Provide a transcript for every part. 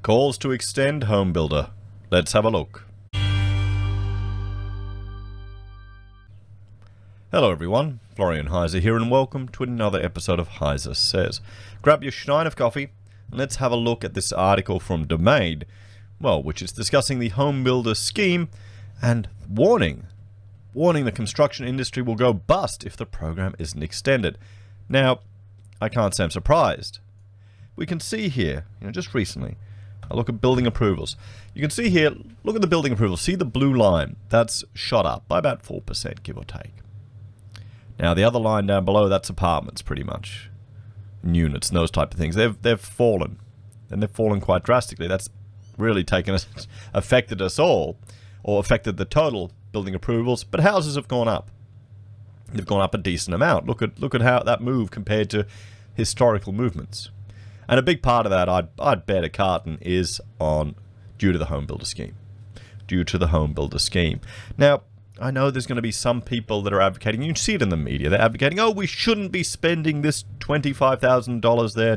Calls to extend HomeBuilder. Let's have a look. Hello everyone, Florian.Heise here, and welcome to another episode of HeiseSays. Grab your stein of coffee and let's have a look at this article from Domain, which is discussing the HomeBuilder scheme and warning the construction industry will go bust if the program isn't extended. Now, I can't say I'm surprised. We can see here, just recently, I look at building approvals. You can see here, look at the building approvals. See the blue line? That's shot up by about 4%, give or take. Now, the other line down below, that's apartments, pretty much. And units and those type of things. They've fallen. And they've fallen quite drastically. That's really affected us all, or affected the total building approvals. But houses have gone up. They've gone up a decent amount. Look at how that moved compared to historical movements. And a big part of that, I'd bet a carton, is due to the HomeBuilder scheme. Due to the HomeBuilder scheme. Now, I know there's going to be some people that are advocating, you see it in the media, they're advocating, oh, we shouldn't be spending this $25,000 there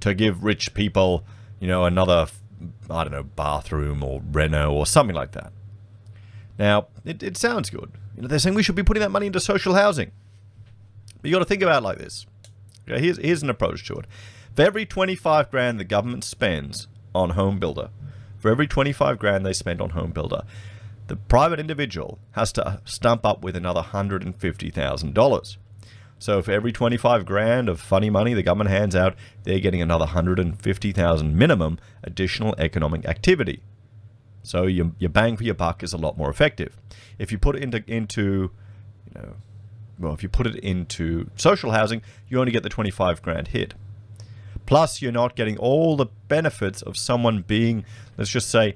to give rich people, another, I don't know, bathroom or reno or something like that. Now, it sounds good. They're saying we should be putting that money into social housing. But you got to think about it like this. Okay, here's an approach to it. For every 25 grand the government spends on HomeBuilder, for every 25 grand they spend on HomeBuilder, the private individual has to stump up with another $150,000. So for every 25 grand of funny money the government hands out, they're getting another 150,000 minimum additional economic activity. So your bang for your buck is a lot more effective. If you put it into social housing, you only get the 25 grand hit. Plus, you're not getting all the benefits of someone being, let's just say,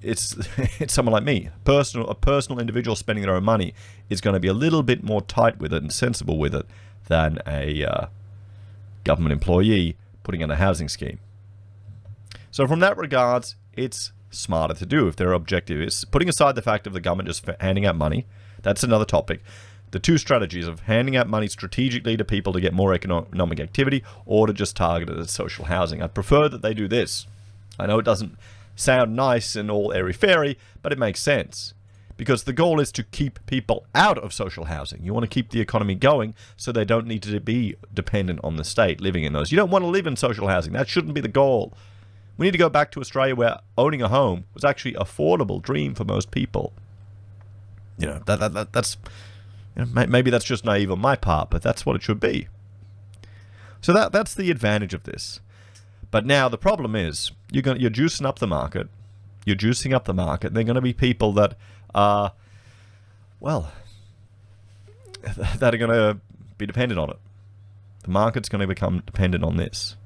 it's someone like me. A personal individual spending their own money is going to be a little bit more tight with it and sensible with it than a government employee putting in a housing scheme. So from that regards, it's smarter to do if their objective is putting aside the fact of the government just handing out money. That's another topic. The two strategies of handing out money strategically to people to get more economic activity, or to just target it at social housing. I prefer that they do this. I know it doesn't sound nice and all airy-fairy, but it makes sense. Because the goal is to keep people out of social housing. You want to keep the economy going so they don't need to be dependent on the state living in those. You don't want to live in social housing. That shouldn't be the goal. We need to go back to Australia where owning a home was actually an affordable dream for most people. That's... maybe that's just naive on my part, but that's what it should be. So that's the advantage of this. But now the problem is you're juicing up the market. You're juicing up the market. They're going to be people that are, that are going to be dependent on it. The market's going to become dependent on this.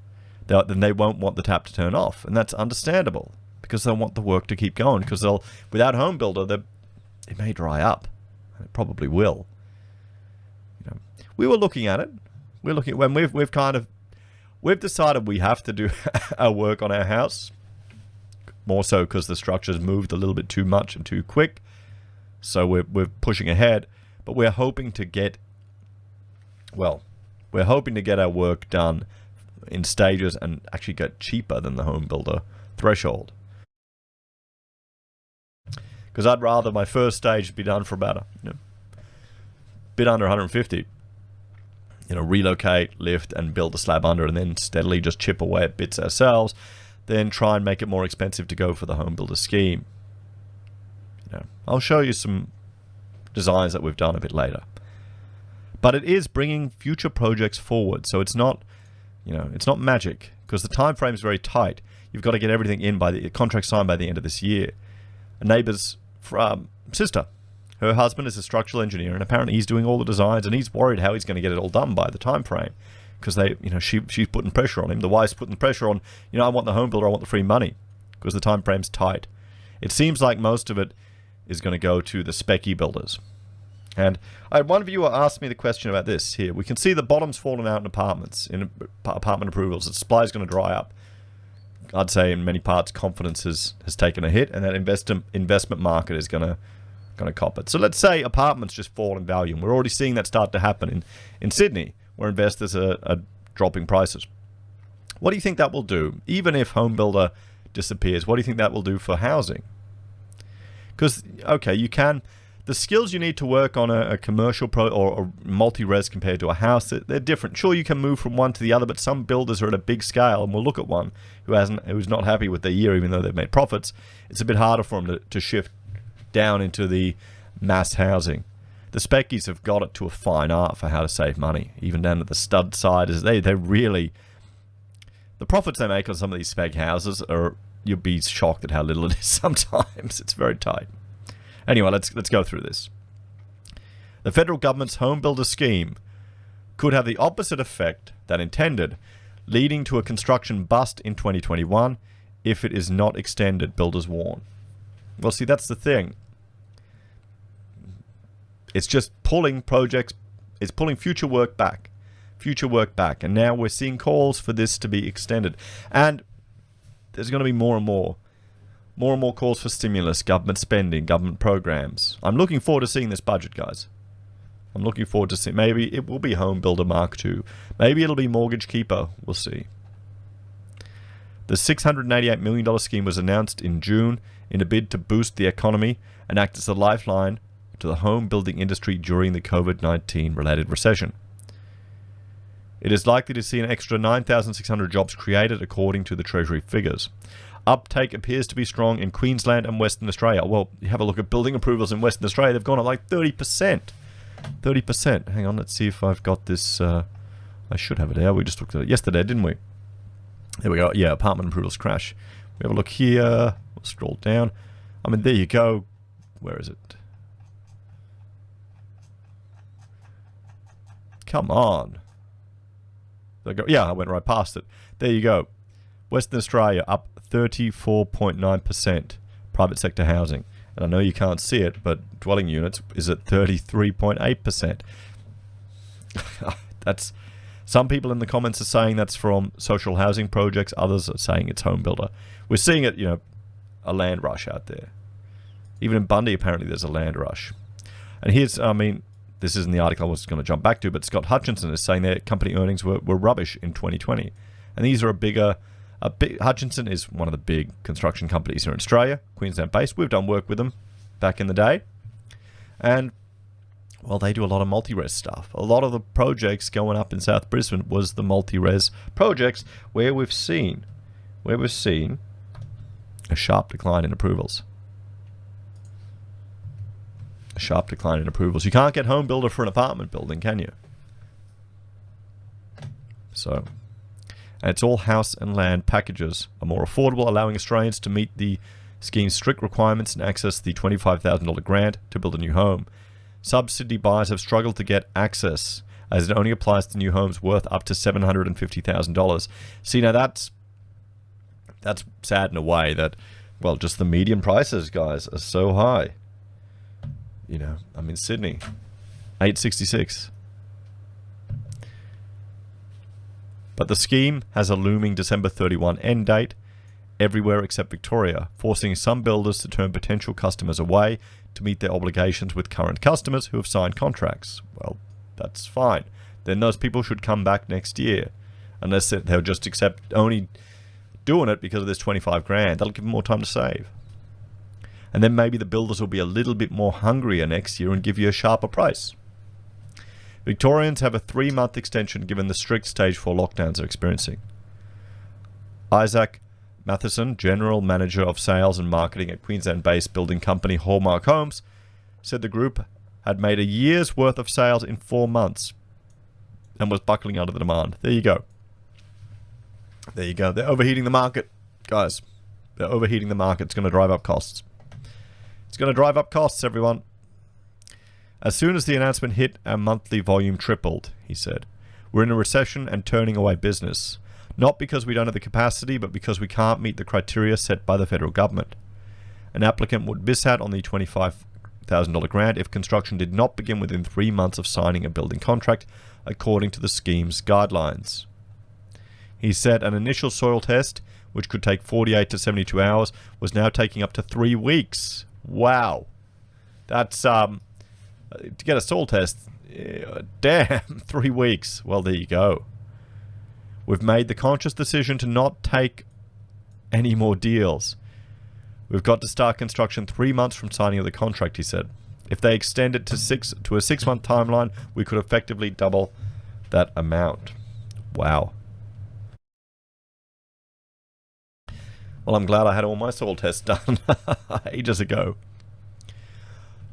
Then they won't want the tap to turn off, and that's understandable because they'll want the work to keep going. Because without HomeBuilder, it may dry up. It probably will. We were looking at it. We're looking at when we've decided we have to do our work on our house. More so because the structure's moved a little bit too much and too quick. So we're pushing ahead, but we're hoping to get our work done in stages and actually get cheaper than the HomeBuilder threshold. Because I'd rather my first stage be done for about a bit under 150. Relocate, lift, and build the slab under, and then steadily just chip away at bits ourselves. Then try and make it more expensive to go for the HomeBuilder scheme. I'll show you some designs that we've done a bit later. But it is bringing future projects forward, so it's not, it's not magic because the time frame is very tight. You've got to get everything in by the contract signed by the end of this year. A neighbor's sister. Her husband is a structural engineer, and apparently he's doing all the designs, and he's worried how he's going to get it all done by the time frame, because she's putting pressure on him. The wife's putting pressure on. I want the HomeBuilder, I want the free money, because the time frame's tight. It seems like most of it is going to go to the specky builders. And one viewer asked me the question about this here. We can see the bottom's fallen out in apartments, in apartment approvals. The supply is going to dry up. I'd say in many parts confidence has taken a hit, and that investment market is going to cop it. So let's say apartments just fall in value, and we're already seeing that start to happen in Sydney, where investors are dropping prices. What do you think that will do? Even if HomeBuilder disappears, what do you think that will do for housing? Because, okay, you can... The skills you need to work on a commercial or a multi-res compared to a house, they're different. Sure, you can move from one to the other, but some builders are at a big scale, and we'll look at one who's not happy with their year, even though they've made profits. It's a bit harder for them to shift down into the mass housing. The species have got it to a fine art for how to save money, even down to the stud side. They're really... The profits they make on some of these spec houses are... You'll be shocked at how little it is sometimes. It's very tight. Anyway, let's go through this. The federal government's HomeBuilder scheme could have the opposite effect than intended, leading to a construction bust in 2021 if it is not extended, builders warn. Well, see, that's the thing. It's just pulling projects, it's pulling future work back, and now we're seeing calls for this to be extended. And there's going to be more and more calls for stimulus, government spending, government programs. I'm looking forward to seeing this budget, guys. I'm looking forward to seeing. Maybe it will be HomeBuilder Mark II. Maybe it'll be Mortgage Keeper. We'll see. The $688 million scheme was announced in June in a bid to boost the economy and act as a lifeline to the home building industry during the COVID-19 related recession. It is likely to see an extra 9,600 jobs created, according to the Treasury figures. Uptake appears to be strong in Queensland and Western Australia. Well, you have a look at building approvals in Western Australia. They've gone up like 30%. 30%. Hang on, let's see if I've got this. I should have it here. We just looked at it yesterday, didn't we? There we go. Yeah, apartment approvals crash. We have a look here. We'll scroll down. I mean, there you go. Where is it? Come on. There you go. Yeah, I went right past it. There you go. Western Australia up 34.9% private sector housing. And I know you can't see it, but dwelling units is at 33.8%. That's... Some people in the comments are saying that's from social housing projects. Others are saying it's HomeBuilder. We're seeing it, a land rush out there. Even in Bundy, apparently, there's a land rush. And here's, this isn't the article I was going to jump back to, but Scott Hutchinson is saying their company earnings were rubbish in 2020. And these are Hutchinson is one of the big construction companies here in Australia, Queensland based. We've done work with them back in the day. And, well, they do a lot of multi-res stuff. A lot of the projects going up in South Brisbane was the multi-res projects where we've seen a sharp decline in approvals. A sharp decline in approvals. You can't get HomeBuilder for an apartment building, can you? So... And it's all house and land packages are more affordable, allowing Australians to meet the scheme's strict requirements and access the $25,000 grant to build a new home. Subsidy buyers have struggled to get access, as it only applies to new homes worth up to $750,000. See, now that's sad in a way that, well, just the median prices, guys, are so high. I'm in Sydney, $866. But the scheme has a looming December 31 end date everywhere except Victoria, forcing some builders to turn potential customers away to meet their obligations with current customers who have signed contracts. Well, that's fine. Then those people should come back next year, unless they'll just accept only doing it because of this 25 grand. That'll give them more time to save. And then maybe the builders will be a little bit more hungrier next year and give you a sharper price. Victorians have a 3-month extension given the strict stage 4 lockdowns they're experiencing. Isaac Matheson, General Manager of Sales and Marketing at Queensland-based building company Hallmark Homes, said the group had made a year's worth of sales in 4 months and was buckling under the demand. There you go. There you go. They're overheating the market, guys. They're overheating the market. It's going to drive up costs. It's going to drive up costs, everyone. As soon as the announcement hit, our monthly volume tripled, he said. We're in a recession and turning away business. Not because we don't have the capacity, but because we can't meet the criteria set by the federal government. An applicant would miss out on the $25,000 grant if construction did not begin within 3 months of signing a building contract, according to the scheme's guidelines. He said an initial soil test, which could take 48 to 72 hours, was now taking up to 3 weeks. Wow. That's, to get a soil test, damn, 3 weeks. Well, there you go. We've made the conscious decision to not take any more deals. We've got to start construction 3 months from signing of the contract, he said. If they extend it to a 6-month timeline, we could effectively double that amount. Wow. Well, I'm glad I had all my soil tests done ages ago.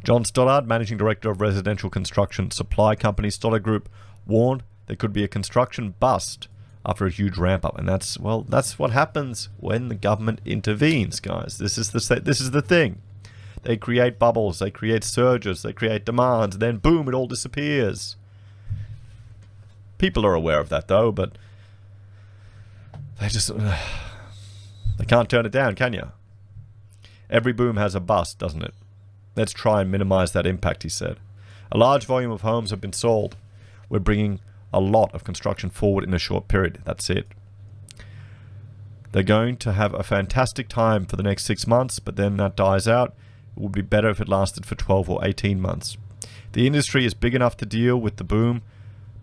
John Stoddard, Managing Director of residential construction supply company Stoddard Group, warned there could be a construction bust after a huge ramp-up. And that's what happens when the government intervenes, guys. This is the thing. They create bubbles, they create surges, they create demands, and then boom, it all disappears. People are aware of that, though, but they just... they can't turn it down, can you? Every boom has a bust, doesn't it? Let's try and minimize that impact, he said. A large volume of homes have been sold. We're bringing a lot of construction forward in a short period. That's it. They're going to have a fantastic time for the next 6 months, but then that dies out. It would be better if it lasted for 12 or 18 months. The industry is big enough to deal with the boom,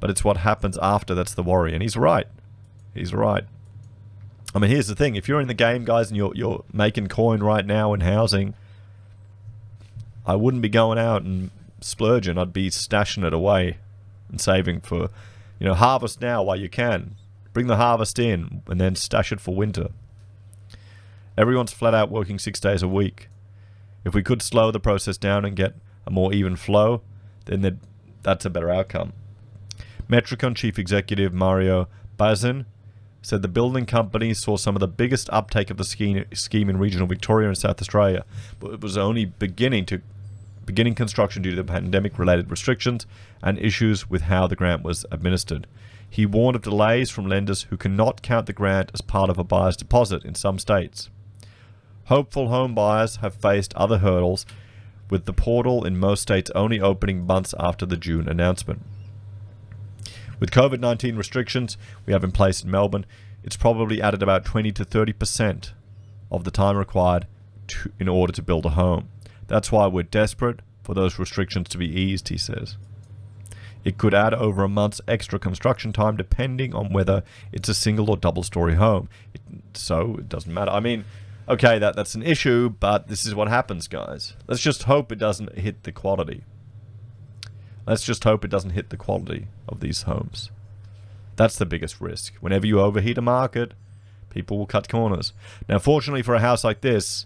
but it's what happens after that's the worry. And he's right. He's right. I mean, here's the thing. If you're in the game, guys, and you're making coin right now in housing, I wouldn't be going out and splurging. I'd be stashing it away and saving for, harvest now while you can. Bring the harvest in and then stash it for winter. Everyone's flat out working 6 days a week. If we could slow the process down and get a more even flow, then that's a better outcome. Metricon Chief Executive Mario Bazin said the building companies saw some of the biggest uptake of the scheme in regional Victoria and South Australia, but it was only beginning construction due to the pandemic-related restrictions and issues with how the grant was administered. He warned of delays from lenders who cannot count the grant as part of a buyer's deposit in some states. Hopeful home buyers have faced other hurdles, with the portal in most states only opening months after the June announcement. With COVID-19 restrictions we have in place in Melbourne, it's probably added about 20 to 30% of the time required in order to build a home. That's why we're desperate for those restrictions to be eased, he says. It could add over a month's extra construction time depending on whether it's a single or double-story home. So it doesn't matter. I mean, okay, that's an issue, but this is what happens, guys. Let's just hope it doesn't hit the quality. Let's just hope it doesn't hit the quality of these homes. That's the biggest risk. Whenever you overheat a market, people will cut corners. Now, fortunately for a house like this,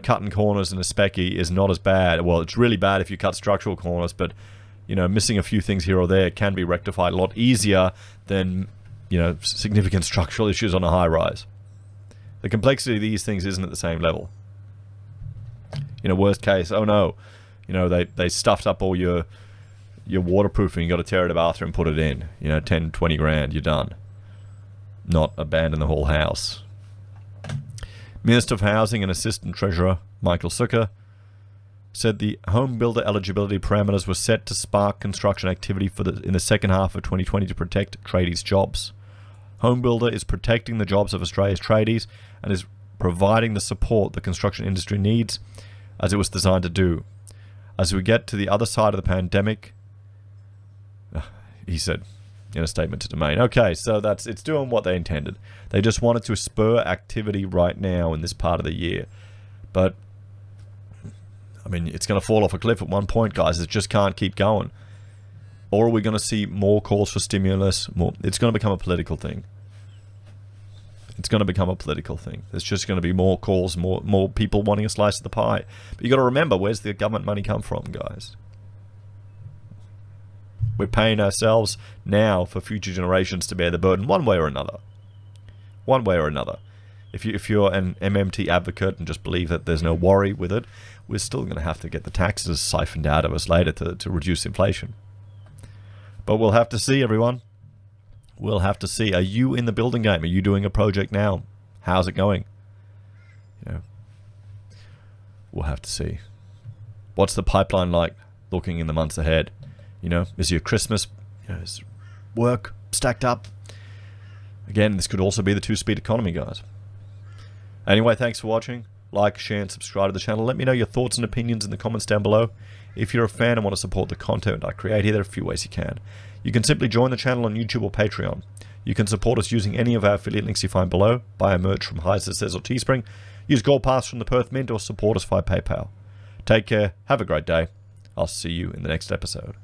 cutting corners in a speccey is not as bad. Well, it's really bad if you cut structural corners, but, missing a few things here or there can be rectified a lot easier than, significant structural issues on a high-rise. The complexity of these things isn't at the same level. Worst case, oh no, they stuffed up all your waterproofing, you got to tear the bathroom, put it in, 10, 20 grand, you're done. Not abandon the whole house. Minister of Housing and Assistant Treasurer Michael Sukkar said the home builder eligibility parameters were set to spark construction activity in the second half of 2020 to protect tradies' jobs. HomeBuilder is protecting the jobs of Australia's tradies and is providing the support the construction industry needs, as it was designed to do. As we get to the other side of the pandemic, he said in a statement to Domain. Okay, so it's doing what they intended. They just wanted to spur activity right now in this part of the year. But, I mean, it's going to fall off a cliff at one point, guys. It just can't keep going. Or are we going to see more calls for stimulus? It's going to become a political thing. It's going to become a political thing. There's just going to be more calls, more people wanting a slice of the pie. But you got to remember, where's the government money come from, guys? We're paying ourselves now for future generations to bear the burden one way or another. One way or another. If you're an MMT advocate and just believe that there's no worry with it, we're still going to have to get the taxes siphoned out of us later to reduce inflation. But we'll have to see, everyone. We'll have to see. Are you in the building game? Are you doing a project now? How's it going? We'll have to see. What's the pipeline like looking in the months ahead? Is your Christmas is work stacked up? Again, this could also be the two-speed economy, guys. Anyway, thanks for watching. Like, share, and subscribe to the channel. Let me know your thoughts and opinions in the comments down below. If you're a fan and want to support the content I create here, there are a few ways you can. You can simply join the channel on YouTube or Patreon. You can support us using any of our affiliate links you find below, buy our merch from HeiseSays or Teespring, use Gold Pass from the Perth Mint, or support us via PayPal. Take care, have a great day. I'll see you in the next episode.